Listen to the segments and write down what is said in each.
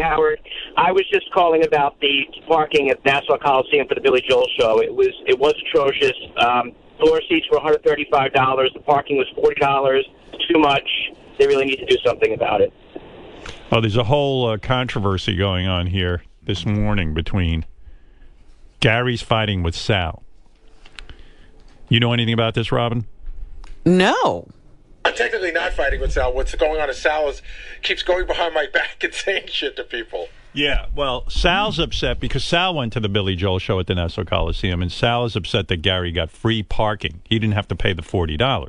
Howard. I was just calling about the parking at Nassau Coliseum for the Billy Joel show. It was atrocious. Floor seats were $135. The parking was $40. Too much. They really need to do something about it. Oh, there's a whole controversy going on here this morning between Gary's fighting with Sal. You know anything about this, Robin? No. I'm technically not fighting with Sal. What's going on is Sal keeps going behind my back and saying shit to people. Yeah, well, Sal's upset because Sal went to the Billy Joel show at the Nassau Coliseum, and Sal is upset that Gary got free parking. He didn't have to pay the $40.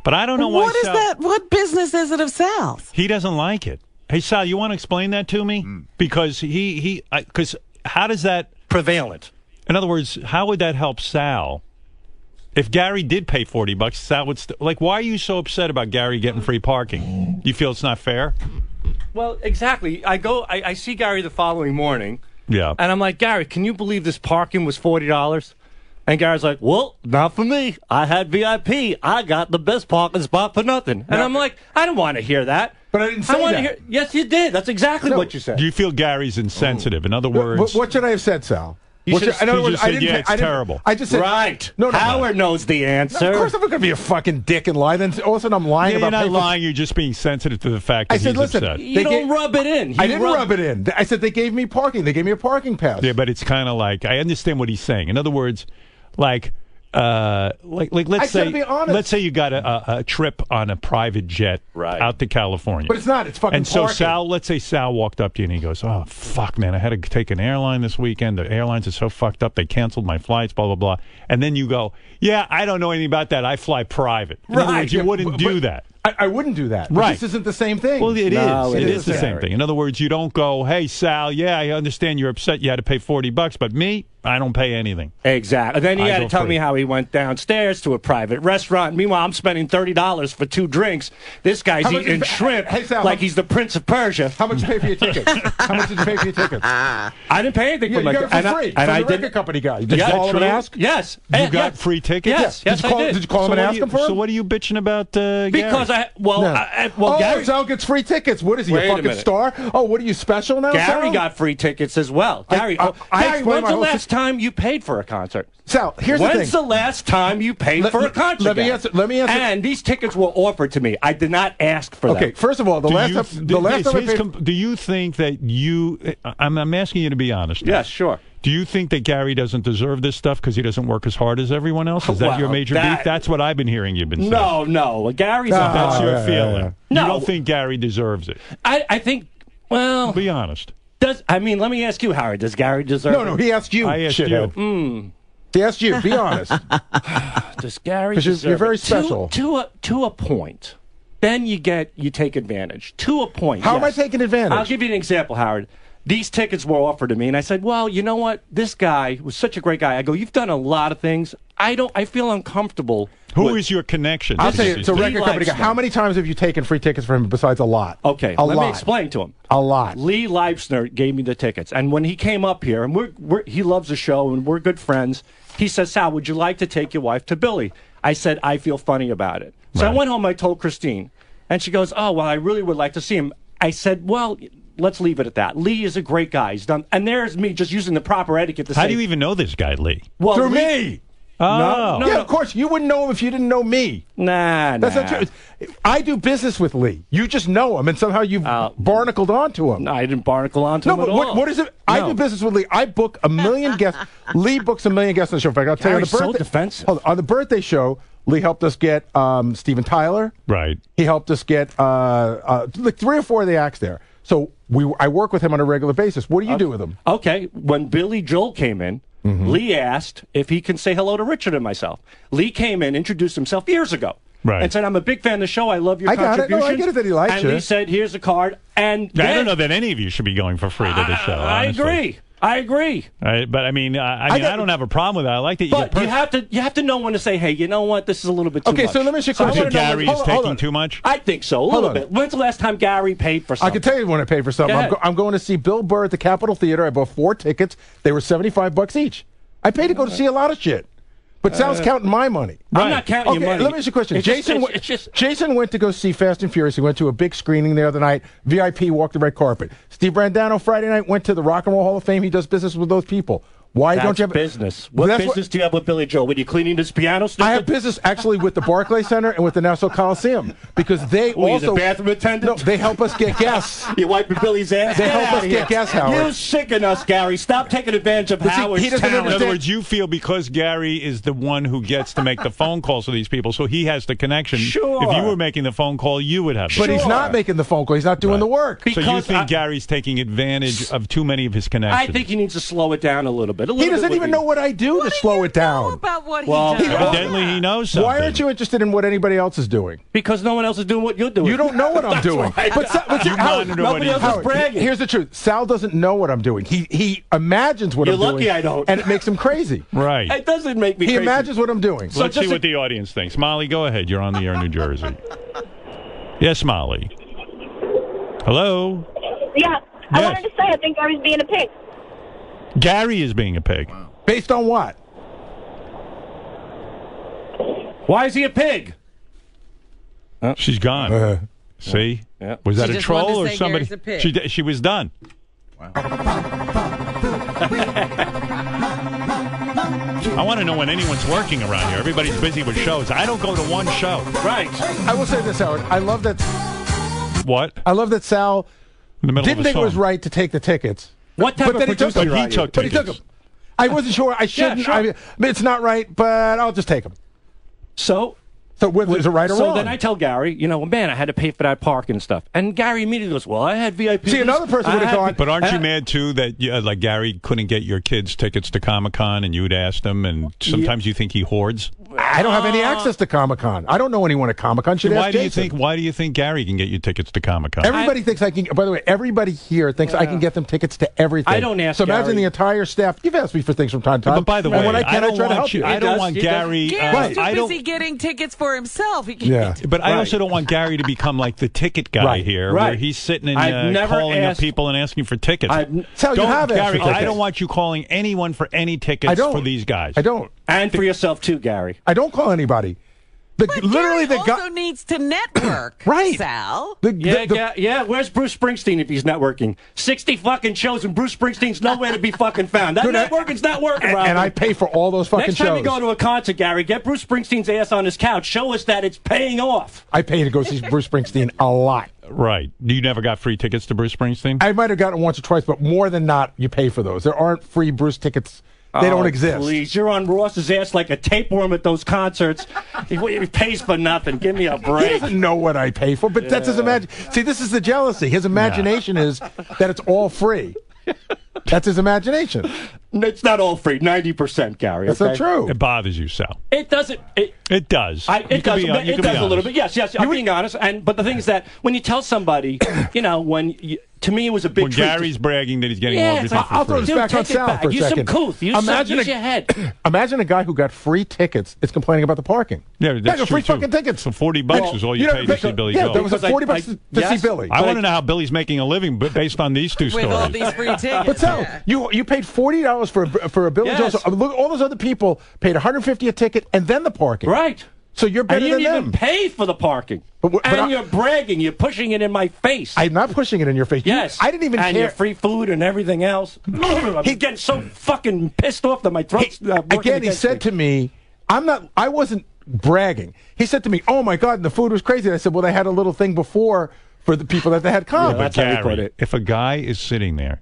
But I don't know why What is that? What business is it of Sal's? He doesn't like it. Hey, Sal, you want to explain that to me? Because because how does that... Prevalent. In other words, how would that help Sal? If Gary did pay $40, Sal would why are you so upset about Gary getting free parking? You feel it's not fair? Well, exactly. I see Gary the following morning. Yeah. And I'm like, Gary, can you believe this parking was $40? And Gary's like, well, not for me. I had VIP. I got the best parking spot for nothing. And I'm like, I don't want to hear that. But I didn't say that. Yes, you did. That's exactly what you said. Do you feel Gary's insensitive? In other words... What should I have said, Sal? You just said, yeah, it's terrible. I just said... Right. No, Howard knows the answer. Of course I'm not going to be a fucking dick and lie. Then all of a sudden I'm lying about... You're not lying. You're just being sensitive to the fact that I said, he's listen, upset. You don't rub it in. I didn't rub it in. I said they gave me parking. They gave me a parking pass. Yeah, but it's kind of like... I understand what he's saying. In other words, let's say you got a trip on a private jet out to California. But it's not. It's fucking And so parking. let's say Sal walked up to you and he goes, oh, fuck, man, I had to take an airline this weekend. The airlines are so fucked up. They canceled my flights, blah, blah, blah. And then you go, yeah, I don't know anything about that. I fly private. In other words, you wouldn't do that. I wouldn't do that. Right. This isn't the same thing. Well, it is the Gary. same thing. In other words, you don't go, hey, Sal, yeah, I understand you're upset you had to pay $40, but me, I don't pay anything. Exactly. And then he I had go to tell free. me how he went downstairs to a private restaurant. Meanwhile, I'm spending $30 for 2 drinks. This guy's eating shrimp like he's the Prince of Persia. How much did you pay for your tickets? How much did you pay for your tickets? I didn't pay anything Yeah, for you my got it for free. And From I the record company guy. Did you Yeah, call him and true. ask? Yes. You got free tickets? Yes, Did you call him and ask him for them? So what are you bitching about, Because No. Gary, Sal gets free tickets. What is he, Wait a a fucking minute. star? Oh, what are you, special now, Gary Sal? got free tickets as well. Gary, I Gary, explained when's my the whole last time you paid for a concert? Sal, here's the thing. When's the last time you paid for a concert? Let me answer. And these tickets were offered to me. I did not ask for them. Okay, first of all, the last time I paid... Do you think that I'm asking you to be honest. Yes, sure. Do you think that Gary doesn't deserve this stuff because he doesn't work as hard as everyone else? Is that your major beef? That's what I've been hearing you've been saying. No. Gary's That's your feeling. yeah. You No. don't think Gary deserves it? I think, well... Be honest. let me ask you, Howard, does Gary deserve it? No, he asked you. I asked shithead. you. He asked you. Be honest. Does Gary Because deserve you're very it? special. To a point. Then you take advantage. To a point, How am I yes. taking advantage? I'll give you an example, Howard. These tickets were offered to me, and I said, well, you know what? This guy was such a great guy. I go, you've done a lot of things. I feel uncomfortable. Who is your connection? I'll tell you, it's a record Lee company guy. Leibsner. How many times have you taken free tickets from him besides a lot? Okay, a let lot. me explain to him. A lot. Lee Leibsner gave me the tickets, and when he came up here, and he loves the show, and we're good friends, he says, Sal, would you like to take your wife to Billy? I said, I feel funny about it. So I went home, I told Christine, and she goes, oh, well, I really would like to see him. I said, well, let's leave it at that. Lee is a great guy. He's done, and there's me just using the proper etiquette to say. How do you even know this guy, Lee? Well, Through Lee, me. Oh. No, Yeah, of course. You wouldn't know him if you didn't know me. Nah. That's not true. I do business with Lee. You just know him, and somehow you've barnacled onto him. No, I didn't barnacle onto No, him but at all. what is it? I No. do business with Lee. I book a million guests. Lee books a million guests on the show. In fact, I'll tell you on the Gary's so birthday. defensive. Hold on the birthday show, Lee helped us get Steven Tyler. Right. He helped us get like 3 or 4 of the acts there. So I work with him on a regular basis. What do you do with him? Okay, when Billy Joel came in, Lee asked if he can say hello to Richard and myself. Lee came in, introduced himself years ago. Right. And said, I'm a big fan of the show. I love your I got it. No, contributions. I get it that he likes and you. Lee said, here's a card. And I then, don't know that any of you should be going for free to the show. I honestly. agree. But I mean, I don't have a problem with that. I like that. But you have to know when to say, hey, you know what? This is a little bit too much. Okay, so let me ask you a So question. Gary is Hold taking on. too much. I think so, a little bit. When's the last time Gary paid for I something? can tell you when I paid for something. Go ahead. I'm going to see Bill Burr at the Capitol Theater. I bought 4 tickets. They were $75 each. I paid to go to see a lot of shit. But Sal's counting my money. I'm not counting your money. Let me ask you a question. It's Jason went to go see Fast and Furious. He went to a big screening the other night. VIP, walked the red carpet. Steve Brandano Friday night went to the Rock and Roll Hall of Fame. He does business with those people. Why don't you have business? What business do you have with Billy Joel? When you cleaning his piano? I have business actually with the Barclays Center and with the Nassau Coliseum because they also the bathroom attendant. No, they help us get guests. You wiping Billy's ass? They help us get guests, Howard. You sicken us, Gary. Stop taking advantage of Howard's talent. In other words, you feel because Gary is the one who gets to make the phone calls to these people, so he has the connection. Sure. If you were making the phone call, you would have. But he's not making the phone call. He's not doing the work. So you think Gary's taking advantage of too many of his connections? I think he needs to slow it down a little bit. He doesn't even know what I do to slow it down. About what well, he does. evidently he knows something. Why aren't you interested in what anybody else is doing? Because no one else is doing what you're doing. You don't know what I'm doing. Right. But nobody else is bragging. Here's the truth. Sal doesn't know what I'm doing. He imagines what I'm doing. You're lucky I don't. And it makes him crazy. Right. It doesn't make me crazy. He imagines what I'm doing. So let's see what the audience thinks. Molly, go ahead. You're on the air in New Jersey. Yes, Molly. Hello? Yeah. I wanted to say I think Gary's being a pig. Gary is being a pig. Wow. Based on what? Why is he a pig? She's gone. See? Yeah. Was that She a just troll wanted to or say somebody? Gary's a pig. She was done. Wow. I want to know when anyone's working around here. Everybody's busy with shows. I don't go to one show. Right. I will say this, Howard. I love that. What? I love that Sal in the middle didn't of a think song. it was right to take the tickets. What type but of then he took producer them. He took But he took tickets. them. I wasn't sure. I shouldn't. sure. I mean, it's not right, but I'll just take them. So is it right or wrong? So then I tell Gary, man, I had to pay for that park and stuff. And Gary immediately goes, well, I had VIP. See, another person would have gone. But aren't you mad, too, that like Gary couldn't get your kids tickets to Comic-Con and you'd ask them, and sometimes you think he hoards? I don't have any access to Comic-Con. I don't know anyone at Comic-Con. Why do you think Gary can get you tickets to Comic-Con? Everybody thinks I can. By the way, everybody here thinks I can get them tickets to everything. I don't ask So imagine Gary. the entire staff. You've asked me for things from time to time. But by the way, and when I can, I try to help you. I don't want Gary. Gary's too busy getting tickets for himself. He can't. Yeah. But I also don't want Gary to become like the ticket guy here, where he's sitting and calling up people and asking for tickets. Sal, you have asked Gary, for tickets. I don't want you calling anyone for any tickets for these guys. I don't. And for yourself, too, Gary. I don't call anybody. But Gary also needs to network, right? Sal. Yeah. Where's Bruce Springsteen if he's networking? 60 fucking shows and Bruce Springsteen's nowhere to be fucking found. That networking's not working, Rob. And I pay for all those fucking shows. Next time you go to a concert, Gary, get Bruce Springsteen's ass on his couch. Show us that it's paying off. I pay to go see Bruce Springsteen a lot. Right. You never got free tickets to Bruce Springsteen? I might have gotten once or twice, but more than not, you pay for those. There aren't free Bruce tickets. They don't exist. Please, you're on Ross's ass like a tapeworm at those concerts. He pays for nothing. Give me a break. He doesn't know what I pay for, but that's his imagination. See, this is the jealousy. His imagination is that it's all free. That's his imagination. It's not all free. 90%, Gary. That's not true. It bothers you, Sal. It doesn't. It does. It does. It does a little bit. Yes. I'm being honest. But the thing is that when you tell somebody, to me, it was a big treat. When Gary's bragging that he's getting all everything for free. I'll throw this back on Sal for a use second. Some couth. Use your head. Imagine a guy who got free tickets is complaining about the parking. Yeah, that's true, free fucking tickets. So $40 is all you paid to see Billy Joel. Yeah, that was $40 to see Billy. I want to know how Billy's making a living based on these two stories. With all these free tickets. But Sal, you paid $40 for a Billy Joel. So look, all those other people paid $150 a ticket and then the parking. Right. So you're better than them. And you didn't even pay for the parking. And you're bragging. You're pushing it in my face. I'm not pushing it in your face. Yes. I didn't even care. And your free food and everything else. I'm getting so fucking pissed off that my throat's again, he said to me, I wasn't bragging. He said to me, oh, my God, and the food was crazy. And I said, well, they had a little thing before for the people that they had come. Yeah, but Gary, if a guy is sitting there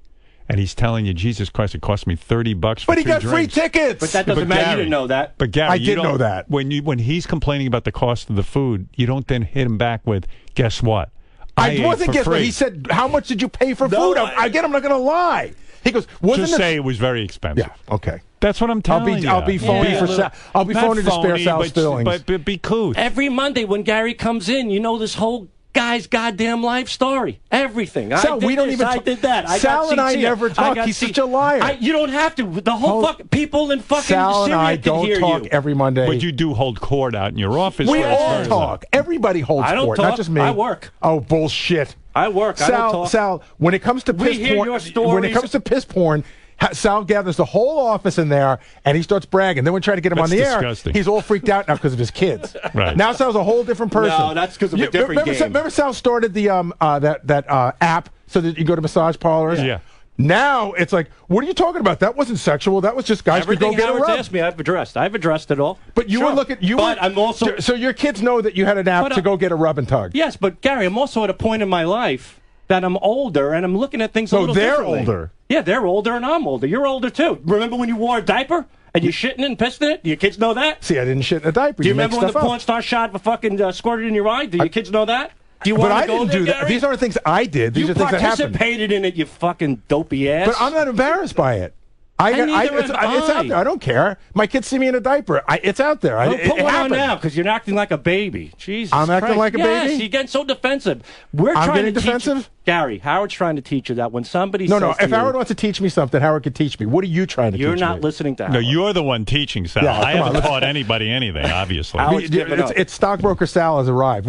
and he's telling you, Jesus Christ, it cost me $30 for But he got drinks. free tickets. But that doesn't matter. You didn't know that. But Gary, I did know that. When he's complaining about the cost of the food, you don't then hit him back with, guess what? I wasn't guessing. He said, how much did you pay for food? Again, I'm not going to lie. He goes, just say it was very expensive. Yeah, okay. That's what I'm telling you. I'll be phony for Sal. I'll be phony to spare Sal's feelings. But be cool. Every Monday when Gary comes in, this whole guy's goddamn life story. Everything. Sal, we don't even. I did that. Sal and I never talk. He's such a liar. You don't have to. The whole people in fucking Sal and I Syria can hear don't talk every Monday. But you do hold court out in your office. We all talk. Everybody holds I don't court, talk. not just me. I work. Oh, bullshit. I work. Sal, I don't talk. Sal, when it comes to piss hear porn, your stories. when it comes to piss porn, Sal gathers the whole office in there, and he starts bragging. Then we try to get him on the disgusting. air. He's all freaked out now because of his kids. Right. Now Sal's a whole different person. No, that's because of a different game. Remember Sal started the that app so that you go to massage parlors? Yeah. Now it's like, what are you talking about? That wasn't sexual. That was just guys could go Everything get a Howard's rub. asked me, I've addressed it all. But you were looking. I'm also. So your kids know that you had an app to go get a rub and tug. Yes, but Gary, I'm also at a point in my life that I'm older and I'm looking at things a little they're differently. older. Yeah, they're older and I'm older. You're older too. Remember when you wore a diaper and you shitting and pissing in it? Do your kids know that? See, I didn't shit in a diaper. Do you make remember when the stuff up. porn star shot fucking squirted in your eye? Do your kids know that? Do you want But to I go didn't there, do that. Gary? These aren't things I did. These You are things that happened. participated in it, you fucking dopey ass. But I'm not embarrassed by it. Neither it's am out there. I don't care. My kids see me in a diaper. It's out there. Well, it put one happened. on now because you're acting like a baby. Jesus I'm acting Christ. like a yes, baby? you're getting so defensive. We're I'm trying getting to defensive? teach you, Gary, Howard's trying to teach you that when somebody No, says no. to If you, Howard wants to teach me something, Howard could teach me. What are you trying to teach me? you're not listening to Howard. No, you're the one teaching, Sal. Yeah, I come on, haven't let's- taught anybody anything, obviously. Howard's giving up. It's Stockbroker Sal has arrived.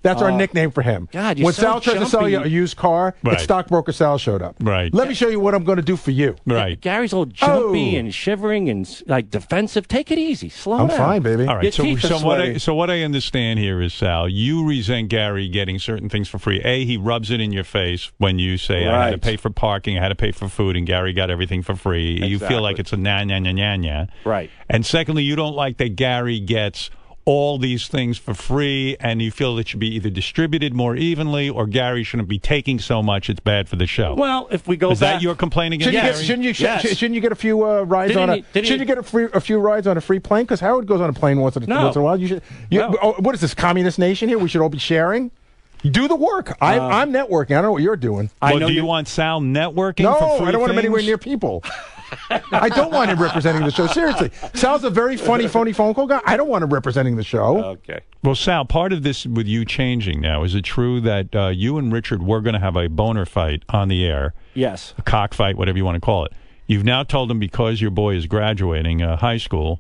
That's our nickname for him. God, you're when so Sal tries to sell you a jumpy. used car, Right. it's Stockbroker Sal showed up. Right. Let me show you what I'm going to do for you. Right. Gary's all jumpy Oh. and shivering and like defensive. Take it easy. Slow I'm down. fine, baby. All Your right. So, teeth are sweaty. what I understand here is, Sal, you resent Gary getting certain things for free. A, he rubs it in your face when you say, I had to Right. pay for parking, I had to pay for food, and Gary got everything for free. You feel Exactly. like it's a na-na-na-na-na. Right. And secondly, you don't like that Gary gets all these things for free, and you feel it should be either distributed more evenly or Gary shouldn't be taking so much it's bad for the show. Well, if we go is back, that your complaint against Shouldn't you, Gary? shouldn't you get a few rides Didn't on he- a? didn't Shouldn't he- you get a few rides on a free plane? Because Howard goes on a plane once in a while. You should. No. What is this communist nation here? We should all be sharing. Do the work. I'm networking. I don't know what you're doing. Well, know do you you- want Sal networking No, for free I don't want him anywhere things? near people. I don't want him representing the show. Seriously, Sal's a very funny, phony phone call guy. I don't want him representing the show. Okay. Well, Sal, part of this with you changing now, is it true that you and Richard were going to have a boner fight on the air? Yes. A cockfight, whatever you want to call it. You've now told him because your boy is graduating high school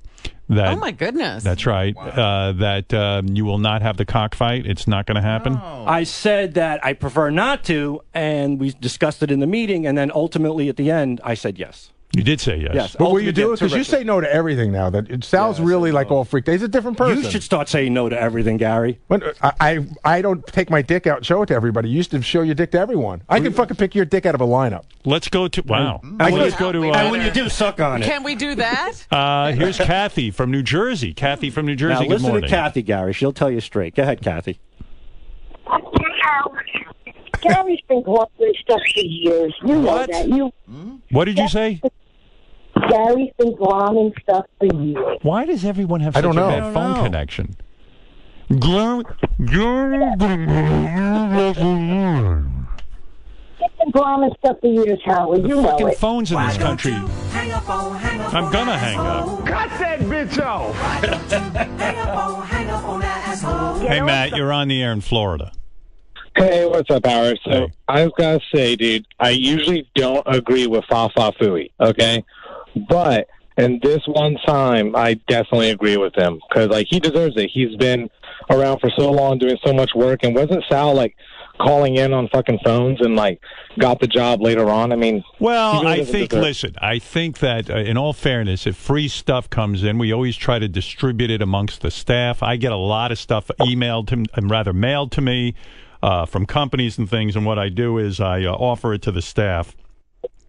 that... Oh, my goodness. That's right. That you will not have the cockfight. It's not going to happen. I said that I prefer not to, and we discussed it in the meeting, and then ultimately at the end, I said yes. You did say yes. Yes. But will you do it? Ultimately, Because you say no to everything now. That Sal's really like all freaked out. He's a different person. You should start saying no to everything, Gary. When, I don't take my dick out and show it to everybody. You used to show your dick to everyone. I can fucking pick your dick out of a lineup. Let's go to... Wow. Let's go to... And when you do, suck on it. Can we do that? here's Kathy from New Jersey. Kathy from New Jersey, Now good listen morning. to Kathy, Gary. She'll tell you straight. Go ahead, Kathy. Gary's been going through stuff for years. You know What? that. What did you say? Gary's been glomming stuff for years. Why does everyone have I such don't a know. bad I don't phone know. connection? He's been glomming stuff for years, Howard. You know Fucking it. phones in this country. I'm gonna hang up. Cut that bitch off. Hey, Matt, you're on the air in Florida. Hey, what's up, Howard? So Hey. I was gonna say, dude, I usually don't agree with Fafa Fooey, okay? But in this one time, I definitely agree with him because, like, he deserves it. He's been around for so long, doing so much work, and wasn't Sal like calling in on fucking phones and like got the job later on? I mean, Well, he really I doesn't think, deserve- listen, I think that in all fairness, if free stuff comes in, we always try to distribute it amongst the staff. I get a lot of stuff emailed to, and rather mailed to me from companies and things, and what I do is I offer it to the staff.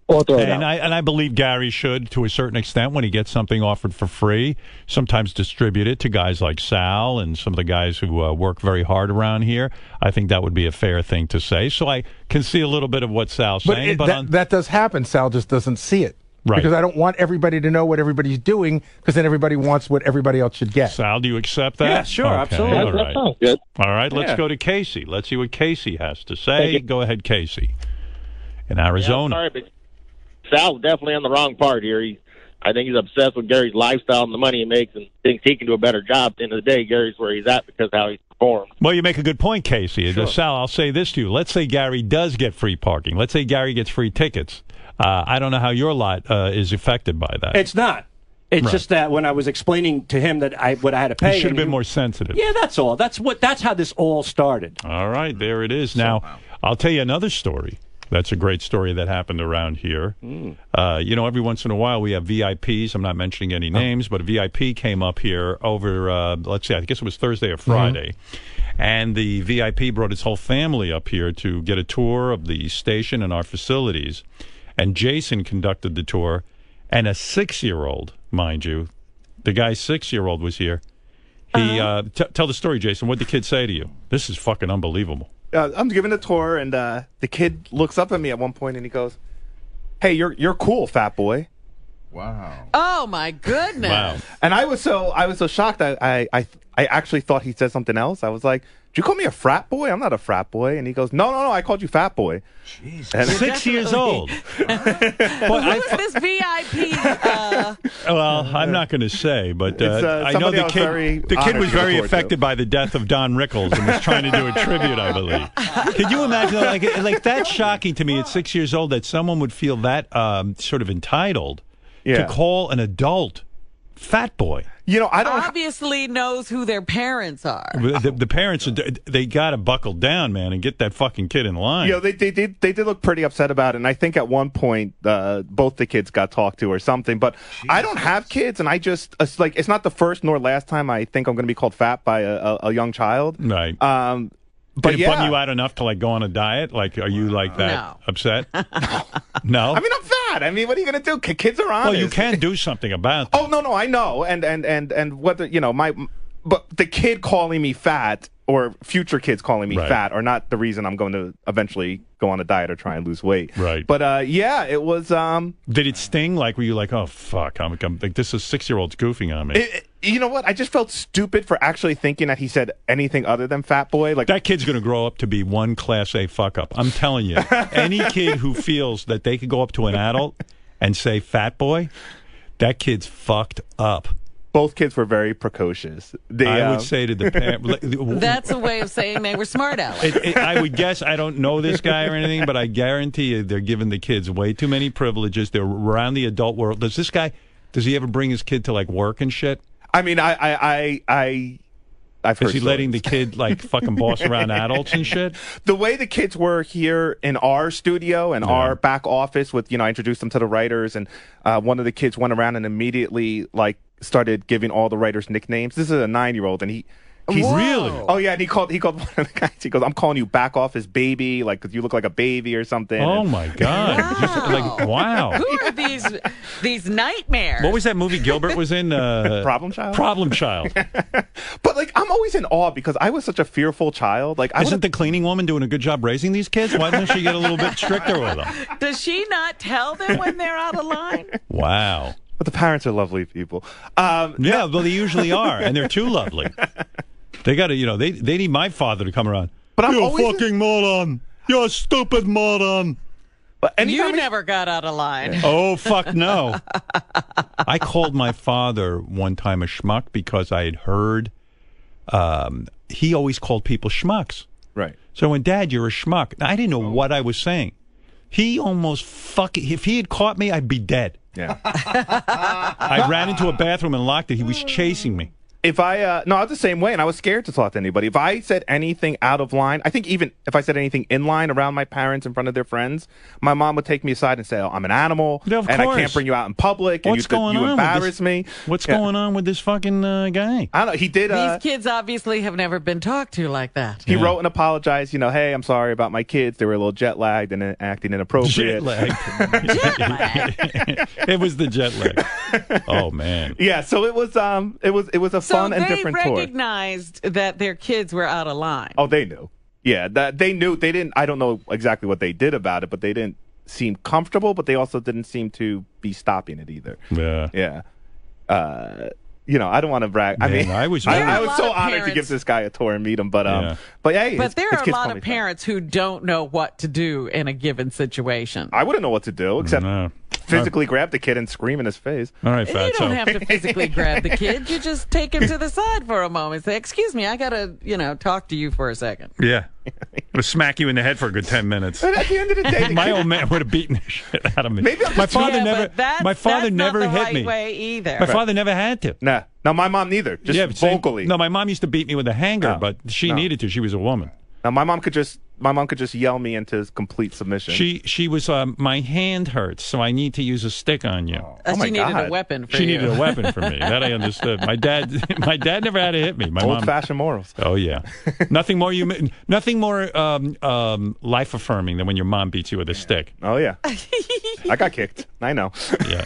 We'll throw it And out. I believe Gary should, to a certain extent, when he gets something offered for free, sometimes distribute it to guys like Sal and some of the guys who work very hard around here. I think that would be a fair thing to say. So I can see a little bit of what Sal's saying. But that does happen. Sal just doesn't see it. Right. Because I don't want everybody to know what everybody's doing, because then everybody wants what everybody else should get. Sal, do you accept that? Yeah, sure, Okay, absolutely. All That right. sounds good. All right, let's Yeah. go to Casey. Let's see what Casey has to say. Thank you. Go ahead, Casey. In Arizona. Yeah, I'm sorry, but Sal's definitely on the wrong part here. I think he's obsessed with Gary's lifestyle and the money he makes and thinks he can do a better job. At the end of the day, Gary's where he's at because of how he's performed. Well, you make a good point, Casey. Sal, I'll say this to you. Let's say Gary does get free parking. Let's say Gary gets free tickets. I don't know how your lot is affected by that. It's not. It's Right. just that when I was explaining to him that what I had to pay, You should have and been he- more sensitive. Yeah, that's all. That's how this all started. All right, there it is. Now, I'll tell you another story. That's a great story that happened around here. Every once in a while we have VIPs. I'm not mentioning any names, but a VIP came up here over, let's see, I guess it was Thursday or Friday. And the VIP brought his whole family up here to get a tour of the station and our facilities. And Jason conducted the tour. And a 6-year-old, mind you, the guy's 6-year-old was here. He tell the story, Jason. What did the kid say to you? This is fucking unbelievable. I'm giving a tour, and the kid looks up at me at one point, and he goes, "Hey, you're cool, fat boy." Wow. Oh my goodness. Wow. And I was so shocked. I actually thought he said something else. I was like, "Did you call me a frat boy? I'm not a frat boy." And he goes, "No, I called you fat boy." Jesus. And 6 years old. Who's this VIP? Well, I'm not going to say, but I know the kid was very affected by the death of Don Rickles and was trying to do a tribute, I believe. Could you imagine, like that's shocking to me at 6 years old that someone would feel that sort of entitled to call an adult fat boy. I don't obviously knows who their parents are. The parents, they got to buckle down, man, and get that fucking kid in line. They did look pretty upset about it, and I think at one point both the kids got talked to or something. But I don't have kids, and I just it's not the first nor last time I think I'm going to be called fat by a young child. Right. But did it bum you out enough to go on a diet? Like, are you that upset? No. I mean, I'm fat. I mean, what are you going to do? Kids are honest. Well, you can do something about that. Oh no, I know, and whether but the kid calling me fat or future kids calling me fat are not the reason I'm going to eventually go on a diet or try and lose weight. Right. But it was. Did it sting? Like, were you like, oh fuck, I'm like, this is 6-year-olds goofing on me? You know what? I just felt stupid for actually thinking that he said anything other than fat boy. Like, that kid's going to grow up to be one class A fuck up. I'm telling you. Any kid who feels that they could go up to an adult and say fat boy, that kid's fucked up. Both kids were very precocious. I would say to the parent... That's a way of saying they were smart Alex. I would guess, I don't know this guy or anything, but I guarantee you they're giving the kids way too many privileges. They're around the adult world. Does he ever bring his kid to work and shit? I mean, Is he letting the kid fucking boss around adults and shit? The way the kids were here in our studio and our back office with, I introduced them to the writers, and one of the kids went around and immediately started giving all the writers nicknames. This is a 9-year-old, and he's really? Oh yeah, and he called one of the guys. He goes, "I'm calling you back office baby, because you look like a baby or something." Oh my god! Wow. Who are these nightmares? What was that movie Gilbert was in? Problem Child. Problem Child. But I'm always in awe because I was such a fearful child. Isn't the cleaning woman doing a good job raising these kids? Why doesn't she get a little bit stricter with them? Does she not tell them when they're out of line? Wow. But the parents are lovely people. Well, they usually are, and they're too lovely. They got to, they need my father to come around. But You're a fucking moron. You're a stupid moron. But you never got out of line. Oh, fuck no. I called my father one time a schmuck because I had heard he always called people schmucks. Right. So when Dad, you're a schmuck. I didn't know what I was saying. He almost if he had caught me, I'd be dead. Yeah. I ran into a bathroom and locked it. He was chasing me. If I I was the same way, and I was scared to talk to anybody. If I said anything out of line, I think even if I said anything in line around my parents in front of their friends, my mom would take me aside and say, "Oh, I'm an animal, and I can't bring you out in public, and you embarrass me." What's going on with this fucking guy? I don't know. He did. These kids obviously have never been talked to like that. He wrote and apologized. Hey, I'm sorry about my kids. They were a little jet lagged and acting inappropriate. Jet lagged. It was the jet lag. Oh man. Yeah. So it was a fun and different tour. They recognized that their kids were out of line. Oh, they knew. Yeah, that they knew. They didn't. I don't know exactly what they did about it, but they didn't seem comfortable. But they also didn't seem to be stopping it either. Yeah. Yeah. I don't want to brag. Man, I mean, I was so honored to give this guy a tour and meet him. But there are a lot of parents who don't know what to do in a given situation. I wouldn't know what to do except physically grab the kid and scream in his face. All right, Fatso. You don't have to physically grab the kid. You just take him to the side for a moment. Say, "Excuse me, I gotta, talk to you for a second." Yeah, I'll smack you in the head for a good 10 minutes. But at the end of the day, my old man would have beaten the shit out of me. Maybe my father never. My father never not the hit right me. Way either. My father never had to. Nah, no, my mom neither. Just vocally. No, my mom used to beat me with a hanger, but she needed to. She was a woman. Now my mom could just yell me into complete submission. She was my hand hurts, so I need to use a stick on you. She needed a weapon for She you. needed a weapon for me. That I understood. My dad never had to hit me. My mom. Old-fashioned morals. Oh yeah, nothing more life affirming than when your mom beats you with a stick. Oh yeah, I got kicked. I know. Yeah.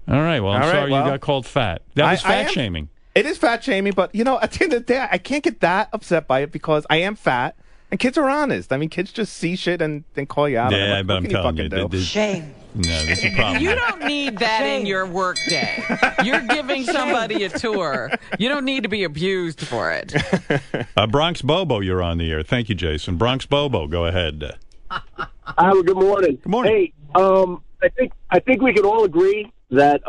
All right. Well, I'm sorry you got called fat. That was fat shaming. It is fat shaming, but at the end of the day, I can't get that upset by it because I am fat and kids are honest. I mean, kids just see shit and then call you out. Yeah, but I'm telling you, shame. No, there's a problem. You don't need that in your work day. You're giving somebody a tour. You don't need to be abused for it. Bronx Bobo, you're on the air. Thank you, Jason. Bronx Bobo, go ahead. Good morning. Good morning. Hey, I think we could all agree that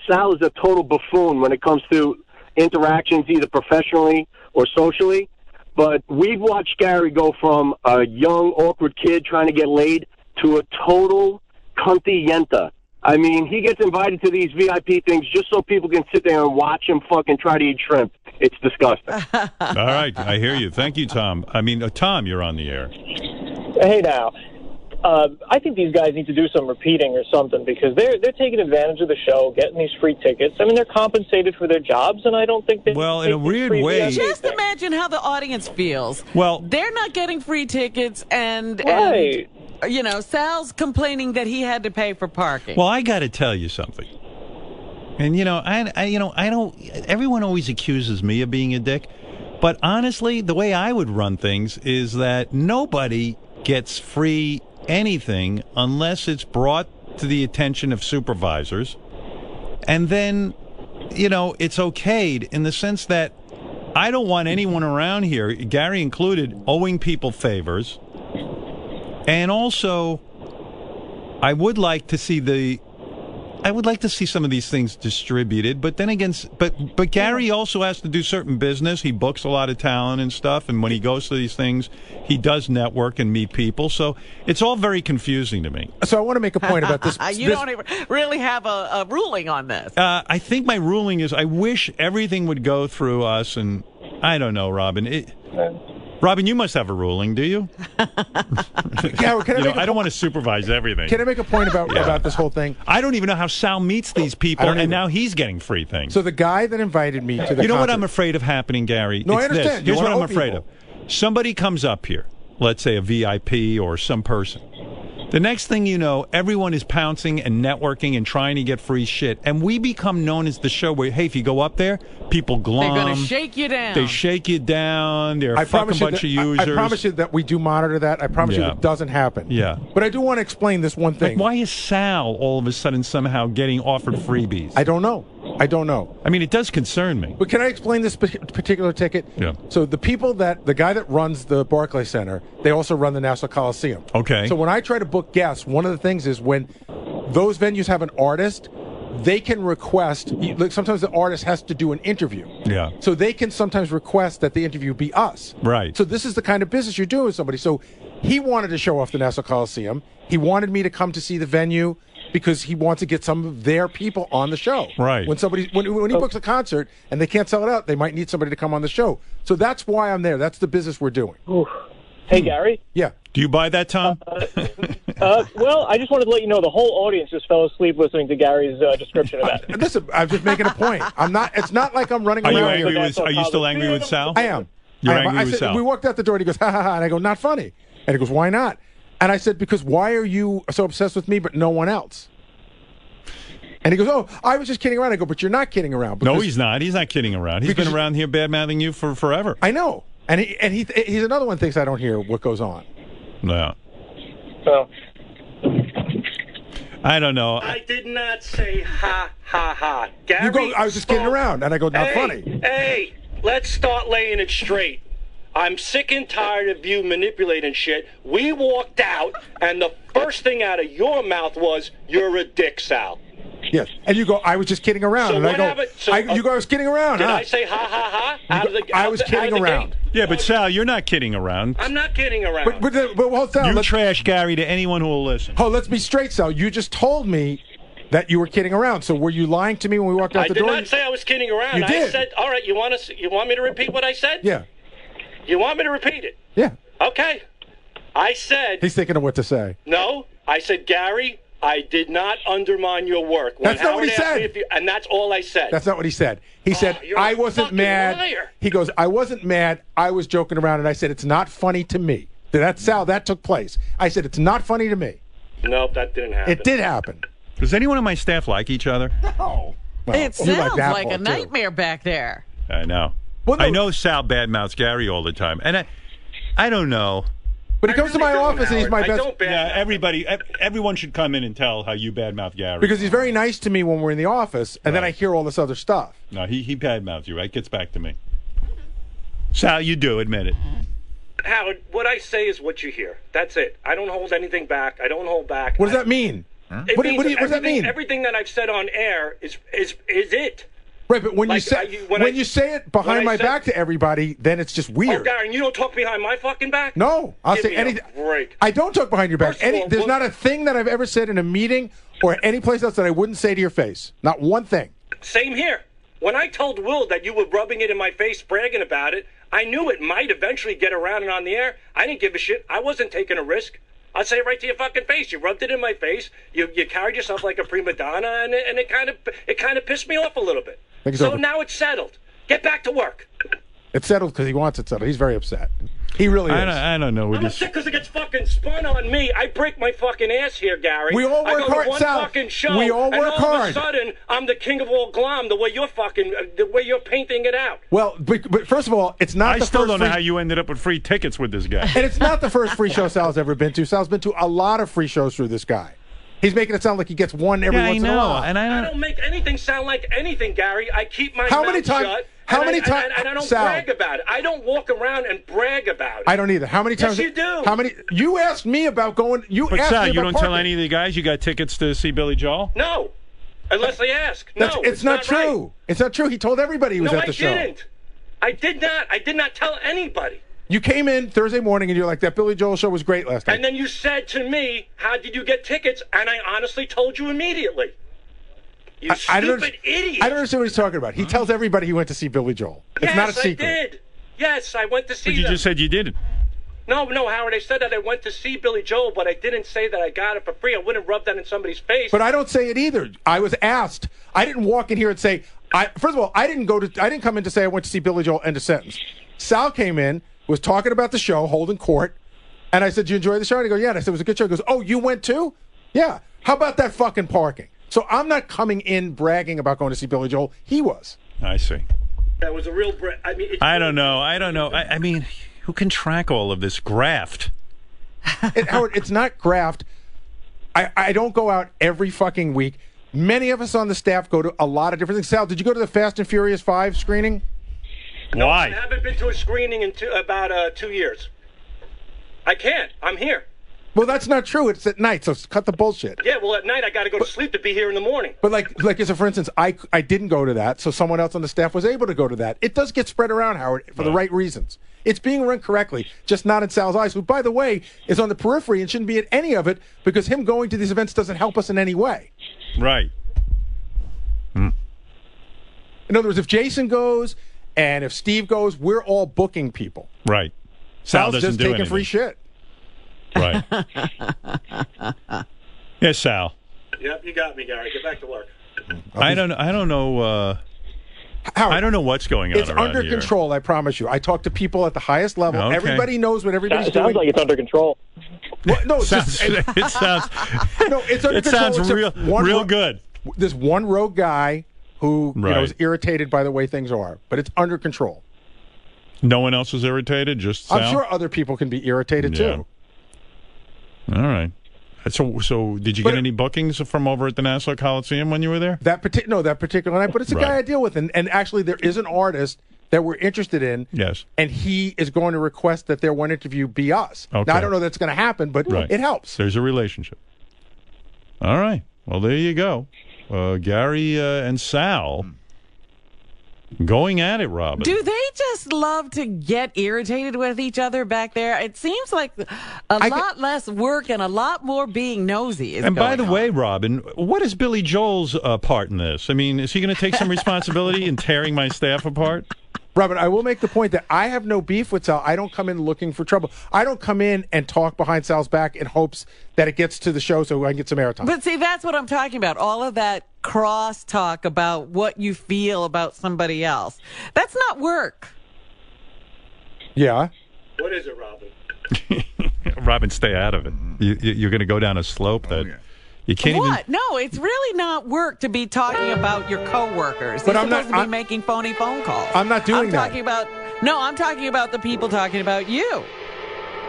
Sal is a total buffoon when it comes to interactions, either professionally or socially. But we've watched Gary go from a young, awkward kid trying to get laid to a total cunty yenta. I mean, he gets invited to these VIP things just so people can sit there and watch him fucking try to eat shrimp. It's disgusting. All right, I hear you. Thank you, Tom. Tom, you're on the air. Hey, now. I think these guys need to do some repeating or something because they're taking advantage of the show, getting these free tickets. I mean, they're compensated for their jobs, and I don't think they. Well, in a weird way, just imagine how the audience feels. Well, they're not getting free tickets, and Sal's complaining that he had to pay for parking. Well, I got to tell you something. And I don't. Everyone always accuses me of being a dick, but honestly, the way I would run things is that nobody gets free anything unless it's brought to the attention of supervisors, and then it's okayed in the sense that I don't want anyone around here, Gary included, owing people favors. And also I would like to see some of these things distributed, but then again, but Gary also has to do certain business. He books a lot of talent and stuff, and when he goes to these things, he does network and meet people. So it's all very confusing to me. So I want to make a point about this. You don't even really have a ruling on this. I think my ruling is I wish everything would go through us, and I don't know, Robin. Robin, you must have a ruling, do you? I don't want to supervise everything. Can I make a point about this whole thing? I don't even know how Sal meets these people, and now he's getting free things. So the guy that invited me to the You know what concert- I'm afraid of happening, Gary? No, It's I understand. This. You Here's what wanna I'm owe afraid people. of. Somebody comes up here, let's say a VIP or some person. The next thing you know, everyone is pouncing and networking and trying to get free shit. And we become known as the show where, hey, if you go up there, people glum. They're going to shake you down. They shake you down. They're a fucking bunch of users. I promise you that we do monitor that. I promise you it doesn't happen. Yeah. But I do want to explain this one thing. Like, why is Sal all of a sudden somehow getting offered freebies? I don't know. I mean, it does concern me. But can I explain this particular ticket? Yeah. So the guy that runs the Barclays Center, they also run the Nassau Coliseum. Okay. So when I try to book guests, one of the things is when those venues have an artist, they can request, like sometimes the artist has to do an interview. Yeah. So they can sometimes request that the interview be us. Right. So this is the kind of business you're doing with somebody. So he wanted to show off the Nassau Coliseum. He wanted me to come to see the venue because he wants to get some of their people on the show. Right. When he books a concert and they can't sell it out, they might need somebody to come on the show. So that's why I'm there. That's the business we're doing. Hey, Gary? Yeah. Do you buy that, Tom? Well, I just wanted to let you know the whole audience just fell asleep listening to Gary's description of that. Listen, I'm just making a point. It's not like I'm running Are around. are you still angry with Sal? I am. You're angry with Sal? We walked out the door and he goes, ha ha ha. And I go, not funny. And he goes, why not? And I said, because why are you so obsessed with me but no one else? And he goes, oh, I was just kidding around. I go, but you're not kidding around. No, he's not. He's not kidding around. He's been around here bad-mouthing you for forever. I know. And he's another one thinks I don't hear what goes on. No. So. I don't know. I did not say ha, ha, ha. Gary, You go, I was just kidding around. And I go, not funny. Hey, let's start laying it straight. I'm sick and tired of you manipulating shit. We walked out, and the first thing out of your mouth was, you're a dick, Sal. Yes. And you go, I was just kidding around. So and what I go, happened? you go, I was kidding around. Did huh? I say ha, ha, ha? I was kidding around. Yeah, but Sal, you're not kidding around. I'm not kidding around. But well, Sal, you trash Gary to anyone who will listen. Oh, let's be straight, Sal. You just told me that you were kidding around. So were you lying to me when we walked out the door? I did not say I was kidding around. You did. I said, all right, you want me to repeat what I said? Yeah. You want me to repeat it? Yeah. Okay. I said... He's thinking of what to say. No. I said, Gary, I did not undermine your work. That's not what he said. And that's all I said. That's not what he said. He said, I wasn't mad. Liar. He goes, I wasn't mad. I was joking around, and I said, it's not funny to me. That's Sal. That took place. I said, it's not funny to me. Nope, that didn't happen. It did happen. Does anyone on my staff like each other? No. Well, it sounds like a nightmare back there. I know. Well, no. I know Sal badmouths Gary all the time, and I don't know. But he comes to my office and he's my best. Everyone should come in and tell how you badmouth Gary. Because he's very nice to me when we're in the office, and then I hear all this other stuff. No, he badmouths you, right? Gets back to me. Sal, you do, admit it. Howard, what I say is what you hear. That's it. I don't hold anything back. I don't hold back. What does that mean? What does that mean? Everything that I've said on air is it. Right, but when you say it behind my back to everybody, then it's just weird. Oh, Gary, you don't talk behind my fucking back? No, I'll Give say me anything. a break. I don't talk behind your back. First of all, There's not a thing that I've ever said in a meeting or any place else that I wouldn't say to your face. Not one thing. Same here. When I told Will that you were rubbing it in my face, bragging about it, I knew it might eventually get around and on the air. I didn't give a shit. I wasn't taking a risk. I'll say it right to your fucking face. You rubbed it in my face. You carried yourself like a prima donna, and it kind of pissed me off a little bit. So now it's settled. Get back to work. It's settled because he wants it settled. He's very upset. He really is. I don't know. I'm upset because it gets fucking spun on me. I break my fucking ass here, Gary. We all work hard, to one Sal. fucking show, We all work and all of a sudden, I'm the king of all glom. The way you're painting it out. Well, but first of all, it's not. I still don't know how you ended up with free tickets with this guy. And it's not the first free show Sal's ever been to. Sal's been to a lot of free shows through this guy. He's making it sound like he gets one every once in a while. And I don't make anything sound like anything, Gary. I keep my mouth shut. How many times? And I don't Sal, brag about it. I don't walk around and brag about it. I don't either. How many times? Yes, you do. How many? You asked me about going. But asked Sal, me you about don't tell parking. any of the guys you got tickets to see Billy Joel? No, unless they ask. No, it's not true. Right. It's not true. He told everybody he was at the show. No, I didn't. I did not tell anybody. You came in Thursday morning and you're like, that Billy Joel show was great last night. And then you said to me, how did you get tickets? And I honestly told you immediately. You stupid idiot. I don't understand what he's talking about. He tells everybody he went to see Billy Joel. It's not a secret. Yes, I did. Yes, I went to see But you just said you didn't. No, Howard, I said that I went to see Billy Joel, but I didn't say that I got it for free. I wouldn't rub that in somebody's face. But I don't say it either. I was asked. I didn't walk in here and say, first of all, I didn't come in to say I went to see Billy Joel, end of sentence. Sal came in, was talking about the show, holding court, and I said, did you enjoy the show? And he goes, yeah. And I said, it was a good show. He goes, oh, you went too? Yeah. How about that fucking parking? So I'm not coming in bragging about going to see Billy Joel. He was. I see. That was a real I don't know. I mean, who can track all of this graft? Howard, it's not graft. I don't go out every fucking week. Many of us on the staff go to a lot of different things. Sal, did you go to the Fast and Furious 5 screening? No, Why? I haven't been to a screening in about 2 years. I can't. I'm here. Well, that's not true. It's at night, so cut the bullshit. Yeah, well, at night I got to go to sleep to be here in the morning. But like as a, for instance, I didn't go to that, so someone else on the staff was able to go to that. It does get spread around, Howard, for the right reasons. It's being run correctly, just not in Sal's eyes, who, by the way, is on the periphery and shouldn't be at any of it because him going to these events doesn't help us in any way. Right. In other words, if Jason goes and if Steve goes, we're all booking people. Right. Sal Sal's doesn't just do taking anything. free shit. Right. Yes, Sal. Yep, you got me, Gary. Get back to work. I don't know. Howard, I don't know what's going on. It's under here. control, I promise you. I talk to people at the highest level. Okay. Everybody knows what everybody's doing. Sounds like it's under control. Well, no, It sounds. no, it's under It control. sounds except real good. There's one rogue guy who Right. is irritated by the way things are, but it's under control. No one else was irritated. Just Sal? I'm sure other people can be irritated Yeah. too. All right. So did you get any bookings from over at the Nassau Coliseum when you were there? That particular night, but it's a guy I deal with, and actually there is an artist that we're interested in. Yes. And he is going to request that their one interview be us. Okay. Now I don't know that's going to happen, but it helps. There's a relationship. All right. Well, there you go. Gary and Sal going at it, Robin. Do they just love to get irritated with each other back there? It seems like a lot less work and a lot more being nosy. And by the way, Robin, what is Billy Joel's part in this? I mean, is he going to take some responsibility in tearing my staff apart? Robin, I will make the point that I have no beef with Sal. I don't come in looking for trouble. I don't come in and talk behind Sal's back in hopes that it gets to the show so I can get some airtime. But see, that's what I'm talking about. All of that cross talk about what you feel about somebody else. That's not work. Yeah. What is it, Robin? Robin, stay out of it. You're going to go down a slope that you can't What? even... No, it's really not work to be talking about your coworkers. But You're I'm supposed not- to be making phony phone calls. I'm not doing that. I'm talking about the people talking about you.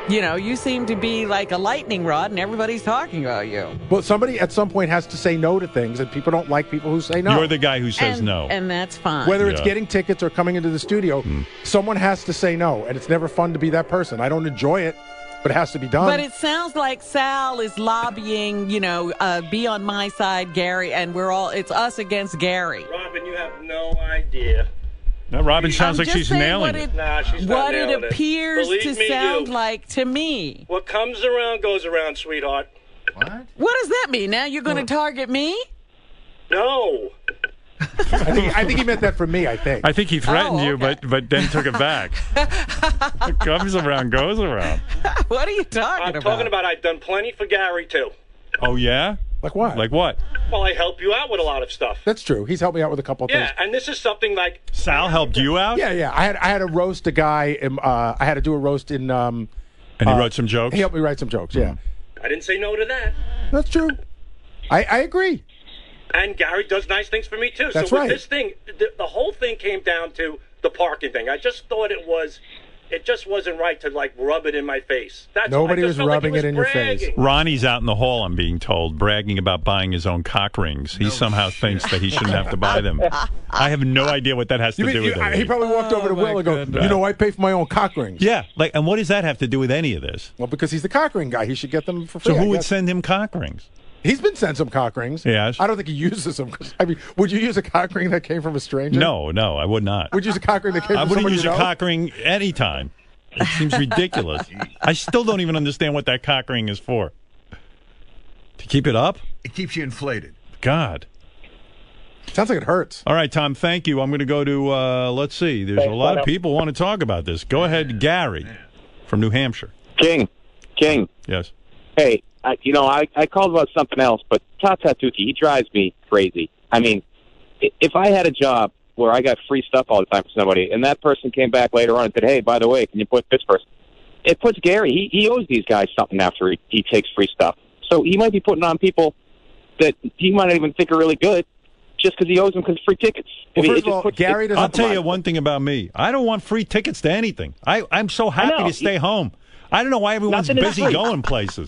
You know, you seem to be like a lightning rod, and everybody's talking about you. Well, somebody at some point has to say no to things, and people don't like people who say no. You're the guy who says no. And that's fine. Whether it's getting tickets or coming into the studio, someone has to say no, and it's never fun to be that person. I don't enjoy it, but it has to be done. But it sounds like Sal is lobbying, be on my side, Gary, and it's us against Gary. Robin, you have no idea. No, Robin sounds like she's nailing it. Nah, she's not What it nailing appears Believe to me, sound you. like to me. What comes around goes around, sweetheart. What does that mean? Now you're going to target me? No. I think he meant that for me, I think. I think he threatened you, but then took it back. What comes around goes around. What are you talking I'm talking about I've done plenty for Gary, too. Oh, yeah? Like what? Like what? Well, I help you out with a lot of stuff. That's true. He's helped me out with a couple of things. Yeah, and this is something like... Sal helped you out? Yeah. I had to roast a guy. I had to do a roast in... and he wrote some jokes? He helped me write some jokes, yeah. I didn't say no to that. That's true. I agree. And Gary does nice things for me, too. That's so with right. this thing, the whole thing came down to the parking thing. I just thought it just wasn't right to, rub it in my face. Nobody was rubbing it in your face. Ronnie's out in the hall, I'm being told, bragging about buying his own cock rings. He somehow thinks that he shouldn't have to buy them. I have no idea what that has to do with it. He probably walked over to Will and go, I pay for my own cock rings. Yeah, and what does that have to do with any of this? Well, because he's the cock ring guy. He should get them for free. So who would send him cock rings? He's been sent some cock rings. Yes. I don't think he uses them. Would you use a cock ring that came from a stranger? No, I would not. Would you use a cock ring that came I from wouldn't someone use you a know? cock ring anytime. It seems ridiculous. I still don't even understand what that cock ring is for. To keep it up? It keeps you inflated. God. Sounds like it hurts. All right, Tom, thank you. I'm going to go to, let's see. There's a lot of people who want to talk about this. Go ahead, Gary from New Hampshire. King. Yes. Hey, I called about something else, but Tata Tuki, he drives me crazy. I mean, if I had a job where I got free stuff all the time for somebody, and that person came back later on and said, hey, by the way, can you put this person? It puts Gary, he owes these guys something after he takes free stuff. So he might be putting on people that he might not even think are really good just because he owes them free tickets. Well, first of all, Gary doesn't... I'll tell you one thing about me. I don't want free tickets to anything. I'm so happy to stay home. I don't know why everyone's busy going places.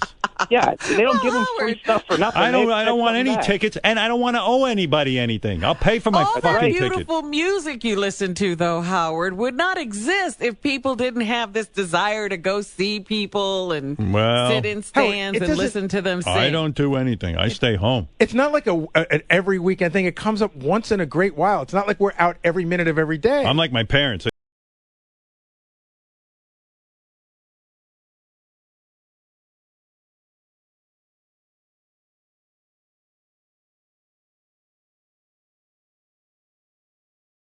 Yeah, they don't give them free stuff for nothing. I don't want any tickets, and I don't want to owe anybody anything. I'll pay for my fucking ticket. Beautiful music you listen to, though, Howard, would not exist if people didn't have this desire to go see people and sit in stands and listen to them sing. I don't do anything. I stay home. It's not like an every weekend thing. It comes up once in a great while. It's not like we're out every minute of every day. I'm like my parents.